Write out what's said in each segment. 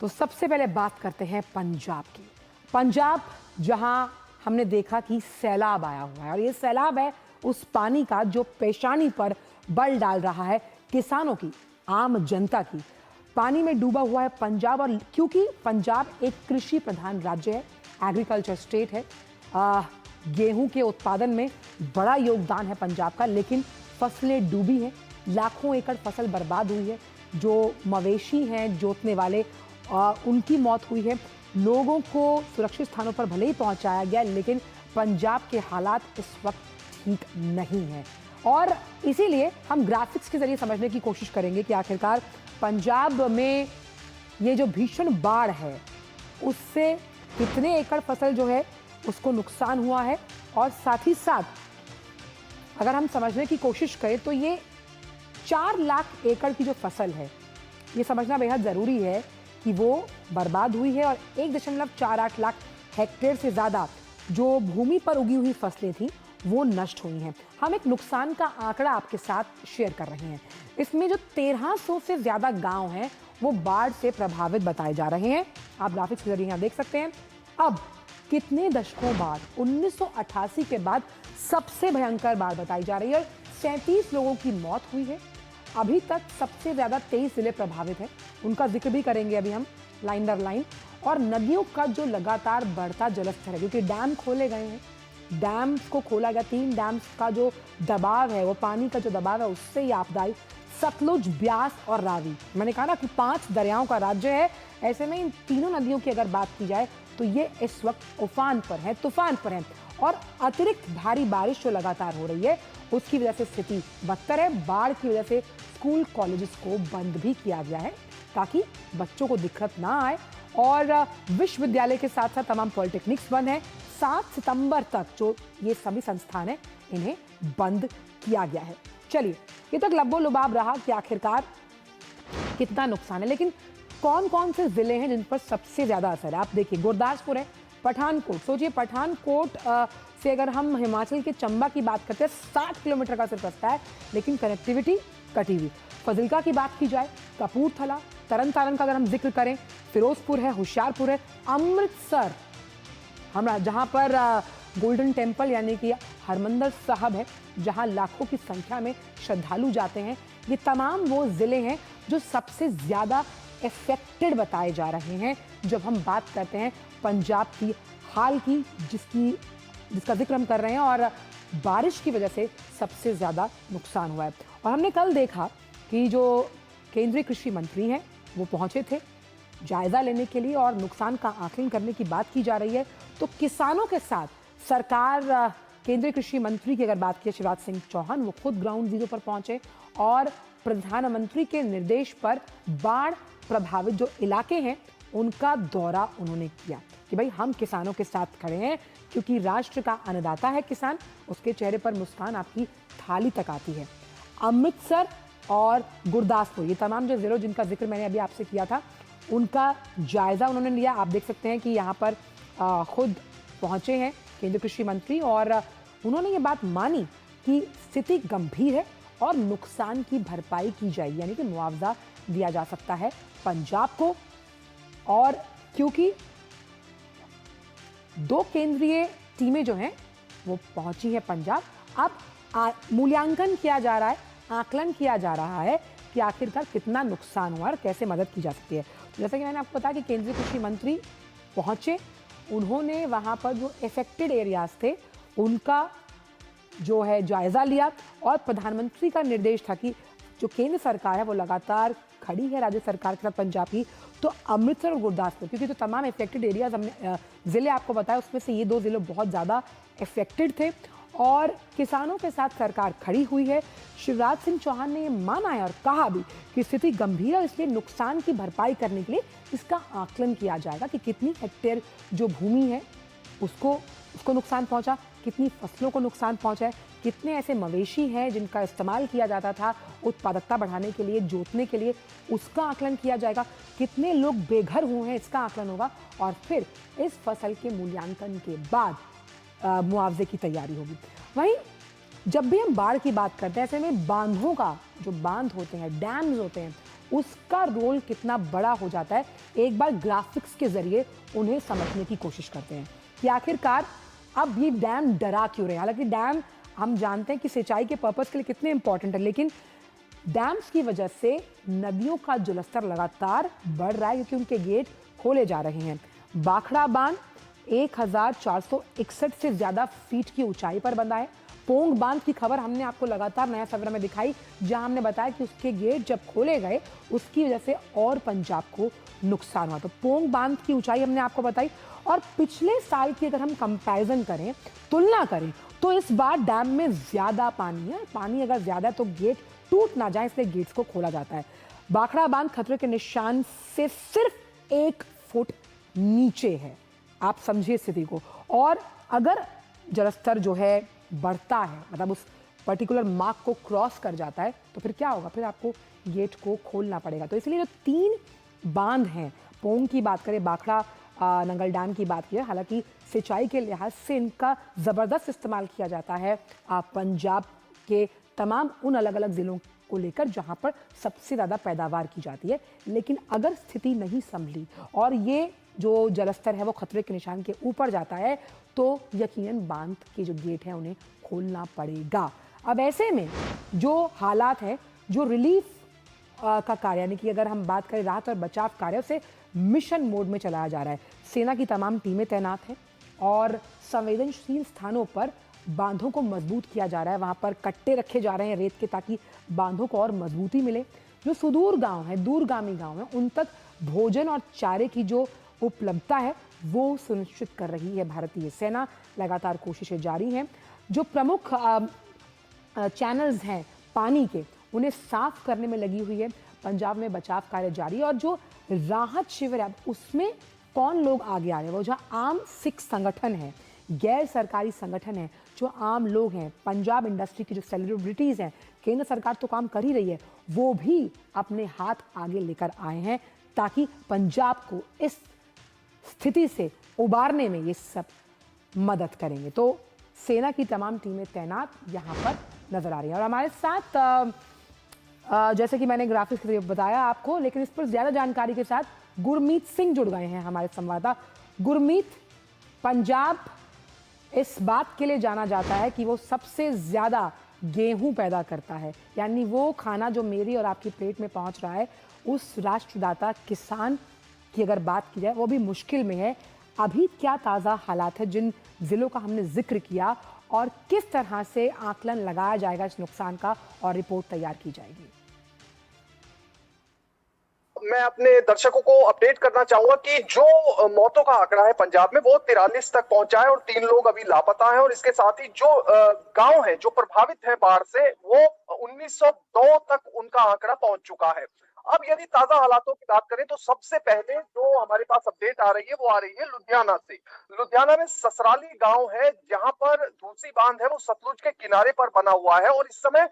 तो सबसे पहले बात करते हैं पंजाब की। पंजाब जहां हमने देखा कि सैलाब आया हुआ है और ये सैलाब है उस पानी का जो पेशानी पर बल डाल रहा है किसानों की, आम जनता की। पानी में डूबा हुआ है पंजाब, और क्योंकि पंजाब एक कृषि प्रधान राज्य है, एग्रीकल्चर स्टेट है, गेहूं के उत्पादन में बड़ा योगदान है पंजाब का, लेकिन फसलें डूबी हैं, लाखों एकड़ फसल बर्बाद हुई है, जो मवेशी हैं जोतने वाले उनकी मौत हुई है, लोगों को सुरक्षित स्थानों पर भले ही पहुंचाया गया, लेकिन पंजाब के हालात इस वक्त ठीक नहीं हैं। और इसीलिए हम ग्राफिक्स के जरिए समझने की कोशिश करेंगे कि आखिरकार पंजाब में ये जो भीषण बाढ़ है उससे कितने एकड़ फसल जो है उसको नुकसान हुआ है, और साथ ही साथ अगर हम समझने की कोशिश करें तो ये 4 लाख एकड़ की जो फसल है, ये समझना बेहद ज़रूरी है कि वो बर्बाद हुई है, और 1.48 लाख हेक्टेयर से ज़्यादा जो भूमि पर उगी हुई फसलें थी वो नष्ट हुई हैं। हम एक नुकसान का आंकड़ा आपके साथ शेयर कर रहे हैं। इसमें जो 1300 से ज़्यादा गांव हैं वो बाढ़ से प्रभावित बताए जा रहे हैं। आप ग्राफिक्स के जरिए यहाँ देख सकते हैं। अब कितने दशकों बाद 1988 के बाद सबसे भयंकर बाढ़ बताई जा रही है और 37 लोगों की मौत हुई है। अभी तक सबसे ज़्यादा 23 जिले प्रभावित हैं, उनका जिक्र भी करेंगे अभी हम लाइन दर लाइन। और नदियों का जो लगातार बढ़ता जलस्तर है, क्योंकि डैम खोले गए हैं, डैम को खोला गया, 3 डैम्स का जो दबाव है, वो पानी का जो दबाव है उससे ये आपदाई सतलुज, ब्यास और रावी, मैंने कहा ना कि 5 दरियाओं का राज्य है। ऐसे में इन तीनों नदियों की अगर बात की जाए तो ये इस वक्त उफान पर है, तूफान पर है, और अतिरिक्त भारी बारिश जो लगातार हो रही है उसकी वजह से स्थिति बदतर है। बाढ़ की वजह से स्कूल कॉलेजेस को बंद भी किया गया है ताकि बच्चों को दिक्कत ना आए, और विश्वविद्यालय के साथ साथ तमाम पॉलिटेक्निक्स बंद है। 7 सितंबर तक जो ये सभी संस्थान हैं इन्हें बंद किया गया है। चलिए, ये तक लब्बो लुबाब रहा कि आखिरकार कितना नुकसान है, लेकिन कौन कौन से जिले हैं जिन पर सबसे ज्यादा असर है। आप देखिए, गुरदासपुर है, पठानकोट, सोचिए पठानकोट से अगर हम हिमाचल के चंबा की बात करते हैं 60 किलोमीटर का सिर्फ रास्ता है, लेकिन कनेक्टिविटी कटी हुई। फजिल्का की बात की जाए, कपूरथला, तरन तारण का अगर हम जिक्र करें, फिरोजपुर है, होशियारपुर है, अमृतसर हमारा जहाँ पर गोल्डन टेम्पल यानी कि हरमंदिर साहब है, जहाँ लाखों की संख्या में श्रद्धालु जाते हैं, ये तमाम वो ज़िले हैं जो सबसे ज़्यादा इफेक्टेड बताए जा रहे हैं जब हम बात करते हैं पंजाब की हाल की, जिसका जिक्र हम कर रहे हैं, और बारिश की वजह से सबसे ज़्यादा नुकसान हुआ है। और हमने कल देखा कि जो केंद्रीय कृषि मंत्री हैं वो पहुँचे थे जायज़ा लेने के लिए और नुकसान का आकलन करने की बात की जा रही है। तो किसानों के साथ सरकार, केंद्रीय कृषि मंत्री की अगर बात की, शिवराज सिंह चौहान, वो खुद ग्राउंड जीरो पर पहुंचे और प्रधानमंत्री के निर्देश पर बाढ़ प्रभावित जो इलाके हैं उनका दौरा उन्होंने किया कि भाई हम किसानों के साथ खड़े हैं, क्योंकि राष्ट्र का अन्नदाता है किसान, उसके चेहरे पर मुस्कान आपकी थाली तक आती है। अमृतसर और गुरदासपुर, ये तमाम जो जिलों जिनका जिक्र मैंने अभी आपसे किया था, उनका जायजा उन्होंने लिया। आप देख सकते हैं कि यहाँ पर खुद पहुँचे हैं केंद्रीय कृषि मंत्री, और उन्होंने ये बात मानी कि स्थिति गंभीर है और नुकसान की भरपाई की जाएगी, यानी कि मुआवजा दिया जा सकता है पंजाब को। और क्योंकि 2 केंद्रीय टीमें जो हैं वो पहुंची है पंजाब, अब मूल्यांकन किया जा रहा है, आकलन किया जा रहा है कि आखिरकार कितना नुकसान हुआ और कैसे मदद की जा सकती है। तो जैसा कि मैंने आपको बताया कि केंद्रीय कृषि मंत्री पहुंचे, उन्होंने वहां पर जो इफेक्टेड एरियाज थे उनका जो है जायजा लिया, और प्रधानमंत्री का निर्देश था कि जो केंद्र सरकार है वो लगातार खड़ी है राज्य सरकार के साथ पंजाब की, तो अमृतसर और गुरदासपुर, क्योंकि जो तमाम इफेक्टेड एरियाज हमने ज़िले आपको बताया उसमें से ये 2 ज़िले बहुत ज़्यादा इफेक्टेड थे, और किसानों के साथ सरकार खड़ी हुई है। शिवराज सिंह चौहान ने ये माना है और कहा भी कि स्थिति गंभीर है, इसलिए नुकसान की भरपाई करने के लिए इसका आकलन किया जाएगा कि कितनी हेक्टेयर जो भूमि है उसको नुकसान पहुंचा, कितनी फसलों को नुकसान पहुंचा है, कितने ऐसे मवेशी हैं जिनका इस्तेमाल किया जाता था उत्पादकता बढ़ाने के लिए, जोतने के लिए, उसका आकलन किया जाएगा, कितने लोग बेघर हुए हैं इसका आकलन होगा, और फिर इस फसल के मूल्यांकन के बाद मुआवजे की तैयारी होगी। वहीं जब भी हम बाढ़ की बात करते हैं, ऐसे में बांधों का, जो बांध होते हैं, डैम्स होते हैं, उसका रोल कितना बड़ा हो जाता है, एक बार ग्राफिक्स के जरिए उन्हें समझने की कोशिश करते हैं कि आखिरकार अब ये डैम डरा क्यों रहे हैं। हालांकि डैम हम जानते हैं कि सिंचाई के पर्पस के लिए कितने इंपॉर्टेंट है, लेकिन डैम्स की वजह से नदियों का जलस्तर लगातार बढ़ रहा है क्योंकि उनके गेट खोले जा रहे हैं। बाखड़ा बांध 1461 से ज्यादा फीट की ऊंचाई पर बंधा है। पोंग बांध की खबर हमने आपको लगातार नया सवेरा में दिखाई, जहां हमने बताया कि उसके गेट जब खोले गए उसकी वजह से और पंजाब को नुकसान हुआ। तो पोंग बांध की ऊंचाई हमने आपको बताई, और पिछले साल की अगर हम कंपैरिजन करें, तुलना करें, तो इस बार डैम में ज्यादा पानी है। पानी अगर ज्यादा है तो गेट टूट ना जाए, इसलिए गेट्स को खोला जाता है। बाखड़ा बांध खतरे के निशान से सिर्फ 1 फुट नीचे है, आप समझिए स्थिति को। और अगर जलस्तर जो है बढ़ता है, मतलब उस पर्टिकुलर मार्क को क्रॉस कर जाता है, तो फिर क्या होगा, फिर आपको गेट को खोलना पड़ेगा। तो इसलिए जो 3 बांध हैं, पोंग की बात करें, बाखड़ा नंगल डैम की बात की, हालांकि सिंचाई के लिहाज से इनका ज़बरदस्त इस्तेमाल किया जाता है पंजाब के तमाम उन अलग अलग ज़िलों को लेकर जहां पर सबसे ज़्यादा पैदावार की जाती है। लेकिन अगर स्थिति नहीं संभली और ये जो जलस्तर है वो खतरे के निशान के ऊपर जाता है, तो यकीनन बांध के जो गेट हैं उन्हें खोलना पड़ेगा। अब ऐसे में जो हालात है, जो रिलीफ का कार्य, यानी कि अगर हम बात करें राहत और बचाव कार्यों से, मिशन मोड में चलाया जा रहा है। सेना की तमाम टीमें तैनात हैं और संवेदनशील स्थानों पर बांधों को मजबूत किया जा रहा है। वहां पर कट्टे रखे जा रहे हैं रेत के, ताकि बांधों को और मजबूती मिले। जो सुदूर गांव है, दूरगामी गांव है, उन तक भोजन और चारे की जो उपलब्धता है वो सुनिश्चित कर रही है भारतीय सेना। लगातार कोशिशें जारी हैं। जो प्रमुख चैनल्स हैं पानी के, उन्हें साफ करने में लगी हुई है पंजाब में बचाव कार्य जारी। और जो राहत शिविर है उसमें कौन लोग आगे आ रहे हैं, वो जहाँ आम सिख संगठन है, गैर सरकारी संगठन है, जो आम लोग हैं, पंजाब इंडस्ट्री की जो सेलिब्रिटीज हैं, केंद्र सरकार तो काम कर ही रही है, वो भी अपने हाथ आगे लेकर आए हैं ताकि पंजाब को इस स्थिति से उबारने में ये सब मदद करेंगे। तो सेना की तमाम टीमें तैनात यहाँ पर नजर आ रही हैं। और हमारे साथ जैसे कि मैंने ग्राफिक्स के जरिए बताया आपको, लेकिन इस पर ज्यादा जानकारी के साथ गुरमीत सिंह जुड़ गए हैं हमारे संवाददाता। गुरमीत, पंजाब इस बात के लिए जाना जाता है कि वो सबसे ज्यादा गेहूं पैदा करता है, यानी वो खाना जो मेरी और आपकी प्लेट में पहुंच रहा है, उस राष्ट्रदाता किसान की अगर बात की जाए वो भी मुश्किल में है। अभी क्या ताज़ा हालात है जिन जिलों का हमने जिक्र किया, और किस तरह से आकलन लगाया जाएगा इस नुकसान का और रिपोर्ट तैयार की जाएगी? मैं अपने दर्शकों को अपडेट करना चाहूंगा कि जो मौतों का आंकड़ा है पंजाब में वो 43 तक पहुंचा है और 3 लोग अभी लापता हैं। और इसके साथ ही जो गांव है जो प्रभावित है बाढ़ से, वो 1902 तक उनका आंकड़ा पहुंच चुका है। अब यदि ताजा हालातों की बात करें तो सबसे पहले जो हमारे पास अपडेट आ रही है वो आ रही है लुधियाना से। लुधियाना में ससराली गांव है जहां पर दूसरी बांध है वो सतलुज के किनारे पर बना हुआ है, और इस समय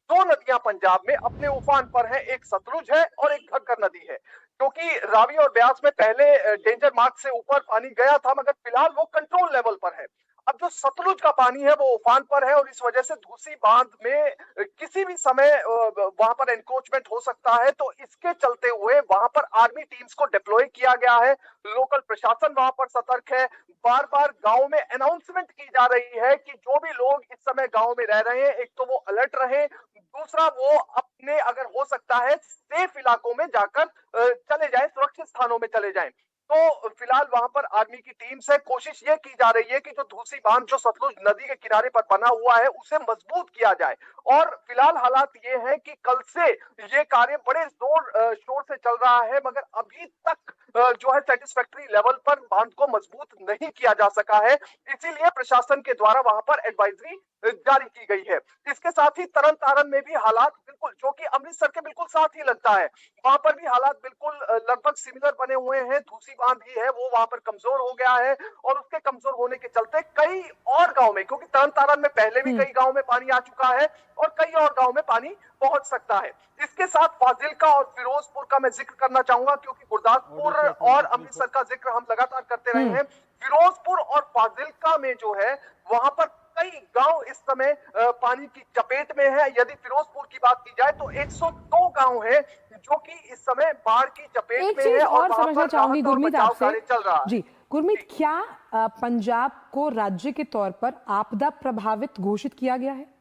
2 नदियां पंजाब में अपने उफान पर हैं, एक सतलुज है और एक घग्गर नदी है। क्योंकि रावी और ब्यास में पहले डेंजर मार्क से ऊपर पानी गया था, मगर फिलहाल वो कंट्रोल लेवल पर है। अब जो सतलुज का पानी है वो उफान पर है, और इस वजह से दूसरी बांध में किसी भी समय वहां पर एनक्रोचमेंट हो सकता है। तो इसके चलते हुए वहां पर आर्मी टीम्स को डिप्लॉय किया गया है। लोकल प्रशासन वहां पर सतर्क है। बार बार गांव में अनाउंसमेंट की जा रही है कि जो भी लोग इस समय गांव में रह रहे हैं, एक तो वो अलर्ट रहे, दूसरा वो अपने अगर हो सकता है सेफ इलाकों में जाकर चले जाएं, सुरक्षित स्थानों में चले जाएं। तो फिलहाल वहां पर आर्मी की टीम से कोशिश ये की जा रही है कि जो दूसरी बांध जो सतलुज नदी के किनारे पर बना हुआ है उसे मजबूत किया जाए। और फिलहाल हालात ये है कि कल से ये कार्य बड़े जोर शोर से चल रहा है, मगर अभी तक जो है सेटिस्फैक्टरी लेवल पर बांध को मजबूत नहीं किया जा सका है। इसीलिए प्रशासन के द्वारा वहां पर एडवाइजरी जारी की गई है। इसके साथ ही तरन तारण में भी हालात बिल्कुल, जो कि अमृतसर के बिल्कुल साथ ही लगता है, वहां पर भी हालात बिल्कुल लगभग सिमिलर बने हुए हैं। दूसरी बांध ही है वो वहां पर कमजोर हो गया है, और उसके कमजोर होने के चलते कई और गांव में, क्योंकि तरन तारण में पहले भी कई गांव में पानी आ चुका है और कई और गांव में पानी पहुंच सकता है। इसके साथ फाजिल्का और फिरोजपुर का मैं जिक्र करना चाहूंगा, क्योंकि गुरदासपुर और अमृतसर का जिक्र हम लगातार करते रहे हैं। फिरोजपुर और फाजिल्का में जो है वहां पर कई गांव इस समय पानी की चपेट में है। यदि फिरोजपुर की बात की जाए तो 102 गांव है जो कि इस समय बाढ़ की चपेट एक में चीज है और और वहां समझना पर चाहूंगी राहत और गुरमीत बचाव आपसे। कार्य चल रहा है। जी गुरमीत, जी क्या पंजाब को राज्य के तौर पर आपदा प्रभावित घोषित किया गया है?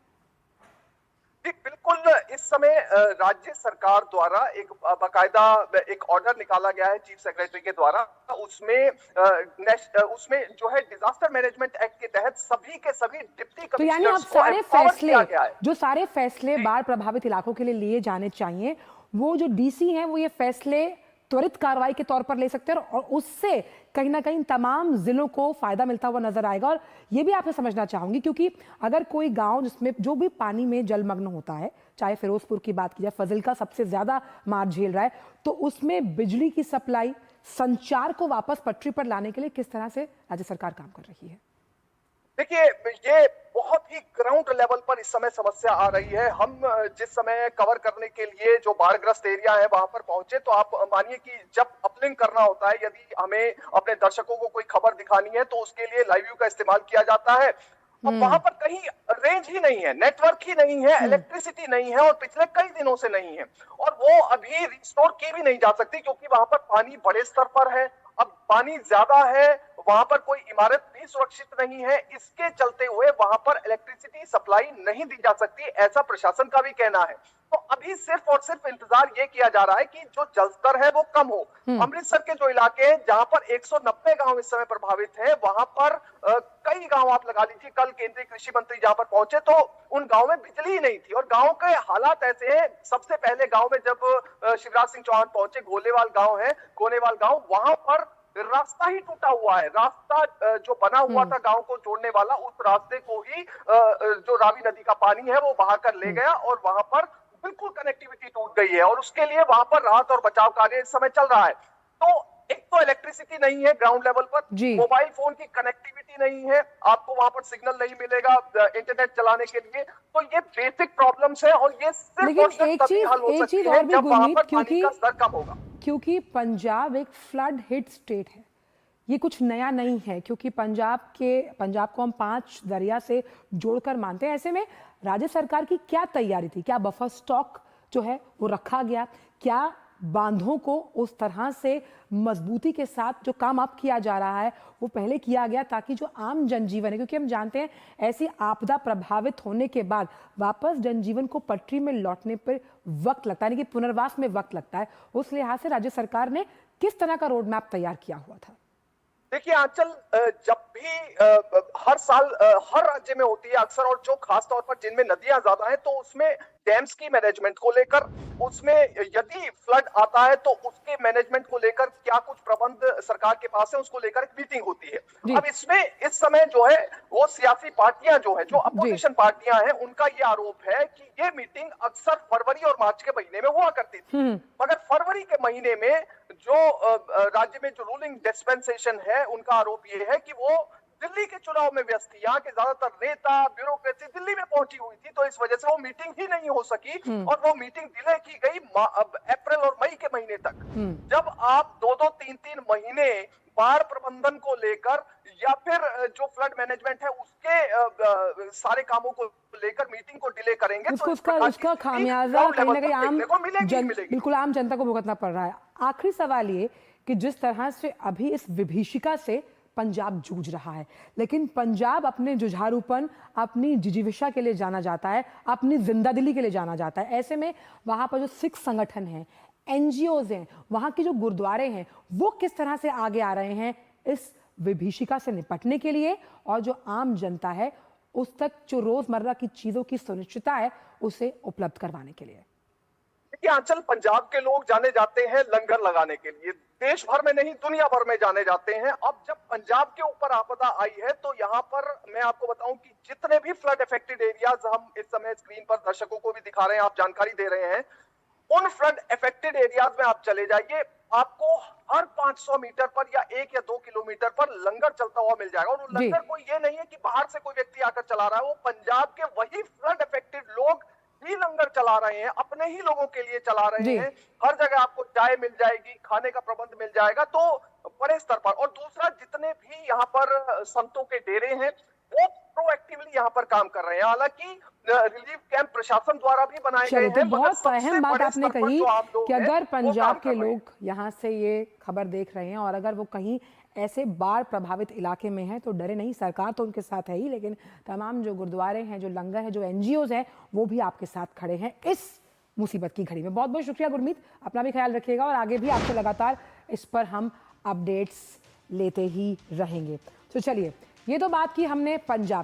जी बिल्कुल, इस समय राज्य सरकार द्वारा एक बाकायदा एक ऑर्डर निकाला गया है चीफ सेक्रेटरी के द्वारा। उसमें उसमें जो है डिजास्टर मैनेजमेंट एक्ट के तहत सभी के सभी डिप्टी तो यानी आप कमिश्नर्स को सारे एम्पावर फैसले, किया गया है। जो सारे फैसले जी बाढ़ प्रभावित इलाकों के लिए लिए जाने चाहिए, वो जो डीसी हैं वो ये फैसले त्वरित कार्रवाई के तौर पर ले सकते हैं और उससे कहीं ना कहीं तमाम जिलों को फायदा मिलता हुआ नजर आएगा। और ये भी आपसे समझना चाहूंगी, क्योंकि अगर कोई गांव जिसमें जो भी पानी में जलमग्न होता है, चाहे फिरोजपुर की बात की जाए, फजिल का सबसे ज्यादा मार झेल रहा है, तो उसमें बिजली की सप्लाई, संचार को वापस पटरी पर लाने के लिए किस तरह से राज्य सरकार काम कर रही है? देखिए, ये बहुत ही ग्राउंड लेवल पर इस समय समस्या आ रही है। हम जिस समय कवर करने के लिए जो बाढ़ग्रस्त एरिया है वहां पर पहुंचे, तो आप मानिए कि जब अपलिंक करना होता है, यदि हमें अपने दर्शकों को कोई खबर दिखानी है तो उसके लिए लाइव व्यू का इस्तेमाल किया जाता है। अब वहां पर कहीं रेंज ही नहीं है, नेटवर्क ही नहीं है, इलेक्ट्रिसिटी नहीं है और पिछले कई दिनों से नहीं है। और वो अभी रिस्टोर की भी नहीं जा सकती क्योंकि वहां पर पानी बड़े स्तर पर है। अब पानी ज्यादा है, वहां पर कोई इमारत भी सुरक्षित नहीं है। इसके चलते हुए वहां पर इलेक्ट्रिसिटी सप्लाई नहीं दी जा सकती, ऐसा प्रशासन का भी कहना है। तो अभी सिर्फ और सिर्फ इंतजार ये किया जा रहा है कि जो जलस्तर है वो कम हो। अमृतसर के जो इलाके हैं जहां पर 190 गांव इस समय प्रभावित हैं, वहां पर कई गांव आप लगा लीजिए, कल केंद्रीय कृषि मंत्री जहां पर पहुंचे तो उन गांव में बिजली ही नहीं थी और गांव के हालात ऐसे हैं। सबसे पहले गांव में जब शिवराज सिंह चौहान पहुंचे, गोलेवाल गांव है, गोनेवाल गांव, वहां पर रास्ता ही टूटा हुआ है। रास्ता जो बना हुआ था गांव को जोड़ने वाला, उस रास्ते को ही जो रावी नदी का पानी है वो बहाकर ले गया और वहां पर बिल्कुल कनेक्टिविटी टूट गई है और उसके लिए वहां पर राहत और बचाव कार्य इस समय चल रहा है। तो एक तो इलेक्ट्रिसिटी नहीं है ग्राउंड लेवल पर, जी मोबाइल फोन की कनेक्टिविटी नहीं है, आपको वहां पर सिग्नल नहीं मिलेगा इंटरनेट चलाने के लिए। तो ये बेसिक प्रॉब्लम्स है और ये सिर्फ लेकिन और सिर्फ तभी हल हो सकती एक और है भी जब वहां गुरमीत, पर पानी का स्तर कम होगा। क्योंकि पंजाब एक फ्लड हिट स्टेट है, ये कुछ नया नहीं है, क्योंकि पंजाब को हम 5 दरिया से जोड़कर मानते हैं। ऐसे में राज्य सरकार की क्या तैयारी थी? क्या बफर स्टॉक जो है वो रखा गया? क्या बांधों को उस तरह से मजबूती के साथ जो काम अब किया जा रहा है वो पहले किया गया, ताकि जो आम जनजीवन है, क्योंकि हम जानते हैं ऐसी आपदा प्रभावित होने के बाद वापस जनजीवन को पटरी में लौटने पर वक्त लगता है, यानी कि पुनर्वास में वक्त लगता है। उस लिहाज से राज्य सरकार ने किस तरह का रोड मैप तैयार किया हुआ था? देखिए आंचल, जब भी हर साल हर राज्य में होती है अक्सर, और जो खास तौर पर जिनमें नदियां ज्यादा हैं तो उसमें डैम्स की मैनेजमेंट को लेकर, उसमें यदि फ्लड आता है तो उसके मैनेजमेंट को लेकर क्या कुछ प्रबंध सरकार के पास है, उसको लेकर एक मीटिंग होती है। अब इसमें इस समय जो है वो सियासी पार्टियां जो है, जो अपोजिशन पार्टियां हैं, उनका ये आरोप है कि ये मीटिंग अक्सर फरवरी और मार्च के महीने में हुआ करती थी। मगर फरवरी के महीने में जो राज्य में जो रूलिंग डिस्पेंसेशन है, उनका आरोप ये है कि वो दिल्ली के चुनाव में व्यस्त थी। यहाँ के ज्यादातर नेता, ब्यूरोक्रेसी दिल्ली में पहुंची हुई थी, तो इस वजह से वो मीटिंग ही नहीं हो सकी और वो मीटिंग डिले की गई अप्रैल और मई के महीने तक। जब आप 2-2, 3-3 महीने बाढ़ प्रबंधन को लेकर या फिर जो फ्लड मैनेजमेंट है उसके सारे कामों को लेकर मीटिंग को डिले करेंगे तो उसका खामियाजा कहीं ना कहीं मिलेगी। बिल्कुल आम जनता को भुगतना पड़ रहा है। आखिरी सवाल ये कि जिस तरह से अभी इस विभीषिका से पंजाब जूझ रहा है, लेकिन पंजाब अपने जुझारूपन, अपनी जिजीविषा के लिए जाना जाता है, अपनी जिंदादिली के लिए जाना जाता है। ऐसे में वहां पर जो सिख संगठन हैं, एनजीओज हैं, वहां के जो गुरुद्वारे हैं, वो किस तरह से आगे आ रहे हैं इस विभीषिका से निपटने के लिए, और जो आम जनता है उस तक जो रोजमर्रा की चीजों की सुनिश्चितता है उसे उपलब्ध करवाने के लिए? देखिए आंचल, पंजाब के लोग जाने जाते हैं लंगर लगाने के लिए, देश भर में नहीं दुनिया भर में जाने जाते हैं। अब जब पंजाब के ऊपर आपदा आई है तो यहाँ पर मैं आपको बताऊं कि जितने भी फ्लड अफेक्टेड एरियाज हम इस समय स्क्रीन पर दर्शकों को भी दिखा रहे हैं, आप जानकारी दे रहे हैं, उन फ्लड अफेक्टेड एरियाज में आप चले जाइए, आपको हर 500 मीटर पर या 1 या 2 किलोमीटर पर लंगर चलता हुआ मिल जाएगा। और वो लंगर कोई ये नहीं है कि बाहर से कोई व्यक्ति आकर चला रहा है, वो पंजाब के वही फ्लड अफेक्टेड लोग ही लंगर चला रहे हैं, अपने ही लोगों के लिए चला रहे हैं। हर जगह आपको चाय मिल जाएगी, खाने का प्रबंध मिल जाएगा, तो बड़े स्तर पर। और दूसरा, जितने भी यहाँ पर संतों के डेरे हैं वो प्रोएक्टिवली यहाँ पर काम कर रहे हैं। हालांकि रिलीफ कैंप प्रशासन द्वारा भी बनाए गए चलो, तो हैं, मगर बहुत सबसे अहम बात बड़े आपने स्तर पर कही जो आम लोग कि हैं, अगर वो पंजाब काम के कर रहे हैं। लोग यहाँ से ये खबर देख रहे हैं और अगर वो कहीं ऐसे बाढ़ प्रभावित इलाके में हैं तो डरे नहीं, सरकार तो उनके साथ है ही, लेकिन तमाम जो गुरुद्वारे हैं, जो लंगर हैं, जो एनजीओज हैं, वो भी आपके साथ खड़े हैं इस मुसीबत की घड़ी में। बहुत बहुत शुक्रिया गुरमीत, अपना भी ख्याल रखिएगा और आगे भी आपसे लगातार इस पर हम अपडेट्स लेते ही रहेंगे। तो चलिए, ये तो बात की हमने पंजाब